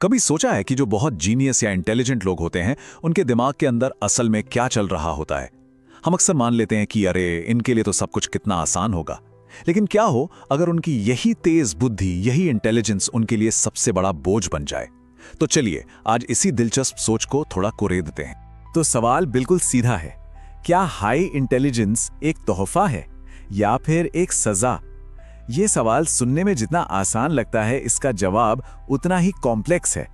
कभी सोचा है कि जो बहुत जीनियस या इंटेलिजेंट लोग होते हैं उनके दिमाग के अंदर असल में क्या चल रहा होता है। हम अक्सर मान लेते हैं कि अरे इनके लिए तो सब कुछ कितना आसान होगा, लेकिन क्या हो अगर उनकी यही तेज बुद्धि, यही इंटेलिजेंस उनके लिए सबसे बड़ा बोझ बन जाए। तो चलिए आज इसी दिलचस्प सोच को थोड़ा कुरेदते हैं। तो सवाल बिल्कुल सीधा है, क्या हाई इंटेलिजेंस एक तोहफा है या फिर एक सजा? ये सवाल सुनने में जितना आसान लगता है, इसका जवाब उतना ही कॉम्प्लेक्स है।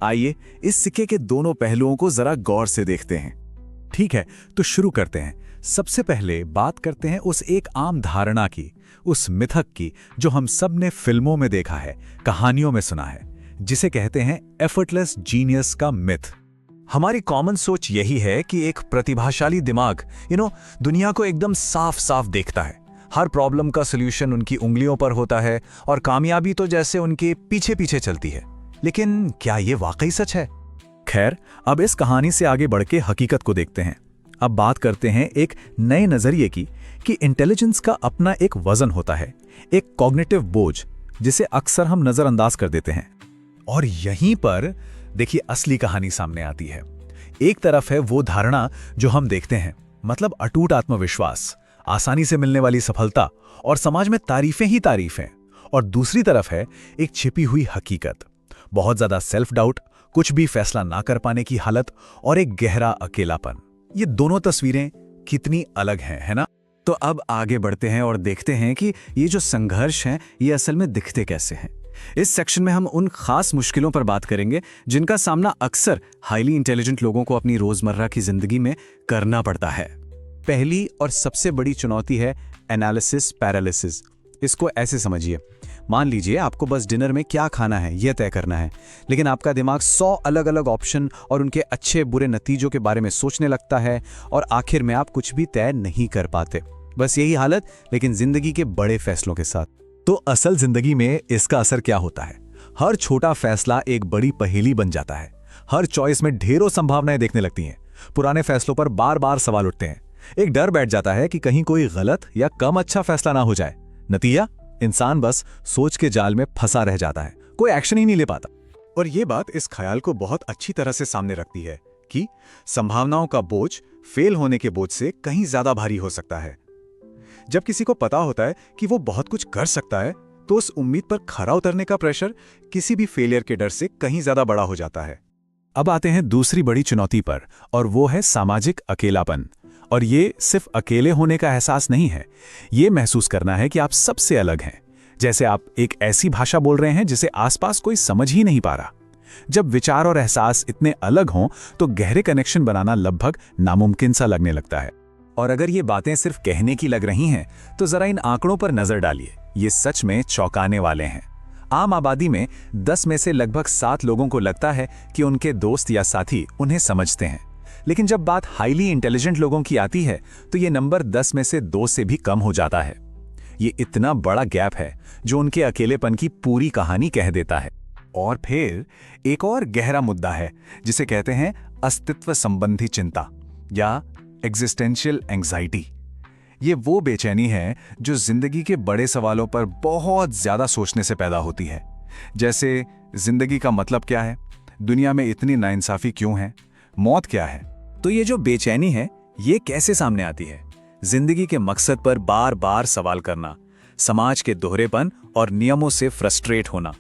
आइए इस सिक्के के दोनों पहलुओं को जरा गौर से देखते हैं। ठीक है, तो शुरू करते हैं। सबसे पहले बात करते हैं उस एक आम धारणा की, उस मिथक की जो हम सब ने फिल्मों में देखा है, कहानियों में सुना है, जिसे कहते हैं एफर्टलेस जीनियस का मिथ। हमारी कॉमन सोच यही है कि एक प्रतिभाशाली दिमाग दुनिया को एकदम साफ साफ देखता है, हर प्रॉब्लम का सॉल्यूशन उनकी उंगलियों पर होता है और कामयाबी तो जैसे उनके पीछे पीछे चलती है। लेकिन क्या ये वाकई सच है? खैर, अब इस कहानी से आगे बढ़ के हकीकत को देखते हैं। अब बात करते हैं एक नए नजरिए की कि इंटेलिजेंस का अपना एक वजन होता है, एक कॉग्निटिव बोझ, जिसे अक्सर हम नजरअंदाज कर देते हैं। और यहीं पर देखिए असली कहानी सामने आती है। एक तरफ है वो धारणा जो हम देखते हैं, मतलब अटूट आत्मविश्वास, आसानी से मिलने वाली सफलता और समाज में तारीफें ही तारीफें। और दूसरी तरफ है एक छिपी हुई हकीकत, बहुत ज्यादा सेल्फ डाउट, कुछ भी फैसला ना कर पाने की हालत और एक गहरा अकेलापन। ये दोनों तस्वीरें कितनी अलग हैं, है ना? तो अब आगे बढ़ते हैं और देखते हैं कि ये जो संघर्ष हैं ये असल में दिखते कैसे हैं। इस सेक्शन में हम उन खास मुश्किलों पर बात करेंगे जिनका सामना अक्सर हाईली इंटेलिजेंट लोगों को अपनी रोजमर्रा की जिंदगी में करना पड़ता है। पहली और सबसे बड़ी चुनौती है एनालिसिस पैरालिसिस। इसको ऐसे समझिए, मान लीजिए आपको बस डिनर में क्या खाना है यह तय करना है, लेकिन आपका दिमाग 100 अलग अलग ऑप्शन और उनके अच्छे बुरे नतीजों के बारे में सोचने लगता है और आखिर में आप कुछ भी तय नहीं कर पाते। बस यही हालत, लेकिन जिंदगी के बड़े फैसलों के साथ। तो असल जिंदगी में इसका असर क्या होता है? हर छोटा फैसला एक बड़ी पहेली बन जाता है। हर चॉइस में ढेरों संभावनाएं देखने लगती हैं। पुराने फैसलों पर बार बार सवाल उठते हैं। एक डर बैठ जाता है कि कहीं कोई गलत या कम अच्छा फैसला ना हो जाए। नतीजा, इंसान बस सोच के जाल में फंसा रह जाता है, कोई एक्शन ही नहीं ले पाता। और ये बात इस ख्याल को बहुत अच्छी तरह से सामने रखती है कि संभावनाओं का बोझ फेल होने के बोझ से कहीं ज्यादा भारी हो सकता है। जब किसी को पता होता है कि वो बहुत कुछ कर सकता है, तो उस उम्मीद पर खरा उतरने का प्रेशर किसी भी फेलियर के डर से कहीं ज्यादा बड़ा हो जाता है। अब आते हैं दूसरी बड़ी चुनौती पर, और वो है सामाजिक अकेलापन। और ये सिर्फ अकेले होने का एहसास नहीं है, ये महसूस करना है कि आप सबसे अलग हैं, जैसे आप एक ऐसी भाषा बोल रहे हैं जिसे आसपास कोई समझ ही नहीं पा रहा। जब विचार और एहसास इतने अलग हों तो गहरे कनेक्शन बनाना लगभग नामुमकिन सा लगने लगता है। और अगर ये बातें सिर्फ कहने की लग रही हैं, तो जरा इन आंकड़ों पर नजर डालिए। ये सच में चौंकाने वाले हैं। आम आबादी में 10 में से लगभग 7 लोगों को लगता है कि उनके दोस्त या साथी उन्हें समझते हैं, लेकिन जब बात हाईली इंटेलिजेंट लोगों की आती है तो ये नंबर 10 में से 2 से भी कम हो जाता है। ये इतना बड़ा गैप है जो उनके अकेलेपन की पूरी कहानी कह देता है। और फिर एक और गहरा मुद्दा है जिसे कहते हैं अस्तित्व संबंधी चिंता या एग्जिस्टेंशियल एंग्जाइटी। ये वो बेचैनी है जो जिंदगी के बड़े सवालों पर बहुत ज्यादा सोचने से पैदा होती है, जैसे जिंदगी का मतलब क्या है, दुनिया में इतनी नाइंसाफी क्यों है, मौत क्या है। तो ये जो बेचैनी है ये कैसे सामने आती है? जिंदगी के मकसद पर बार बार सवाल करना, समाज के दोहरेपन और नियमों से फ्रस्ट्रेट होना,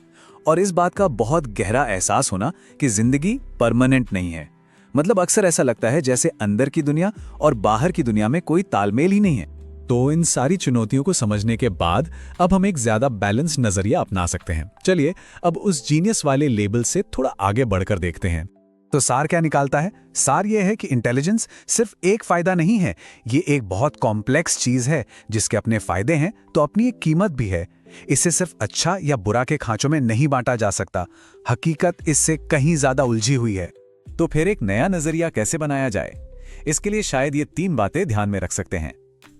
और इस बात का बहुत गहरा एहसास होना कि जिंदगी परमानेंट नहीं है। मतलब अक्सर ऐसा लगता है जैसे अंदर की दुनिया और बाहर की दुनिया में कोई तालमेल ही नहीं है। तो इन सारी चुनौतियों को समझने के बाद अब हम एक ज्यादा बैलेंस नजरिया अपना सकते हैं। चलिए अब उस जीनियस वाले लेबल से थोड़ा आगे बढ़कर देखते हैं। तो सार क्या निकालता है? सार ये है कि इंटेलिजेंस सिर्फ एक फायदा नहीं है, ये एक बहुत कॉम्प्लेक्स चीज है जिसके अपने फायदे हैं तो अपनी एक कीमत भी है। इसे सिर्फ अच्छा या बुरा के खांचों में नहीं बांटा जा सकता। हकीकत इससे कहीं ज्यादा उलझी हुई है। तो फिर एक नया नजरिया कैसे बनाया जाए? इसके लिए शायद ये 3 बातें ध्यान में रख सकते हैं।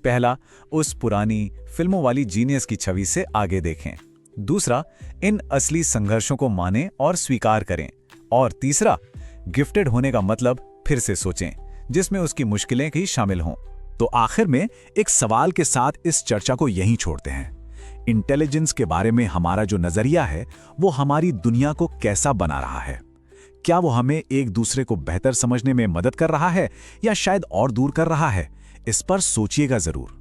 पहला, उस पुरानी फिल्मों वाली जीनियस की छवि से आगे देखें। दूसरा, इन असली संघर्षों को मानें और स्वीकार करें। और तीसरा, गिफ्टेड होने का मतलब फिर से सोचें, जिसमें उसकी मुश्किलें भी शामिल हों। तो आखिर में एक सवाल के साथ इस चर्चा को यहीं छोड़ते हैं। इंटेलिजेंस के बारे में हमारा जो नजरिया है वो हमारी दुनिया को कैसा बना रहा है। क्या वो हमें एक दूसरे को बेहतर समझने में मदद कर रहा है या शायद और दूर कर रहा है? इस पर सोचिएगा जरूर।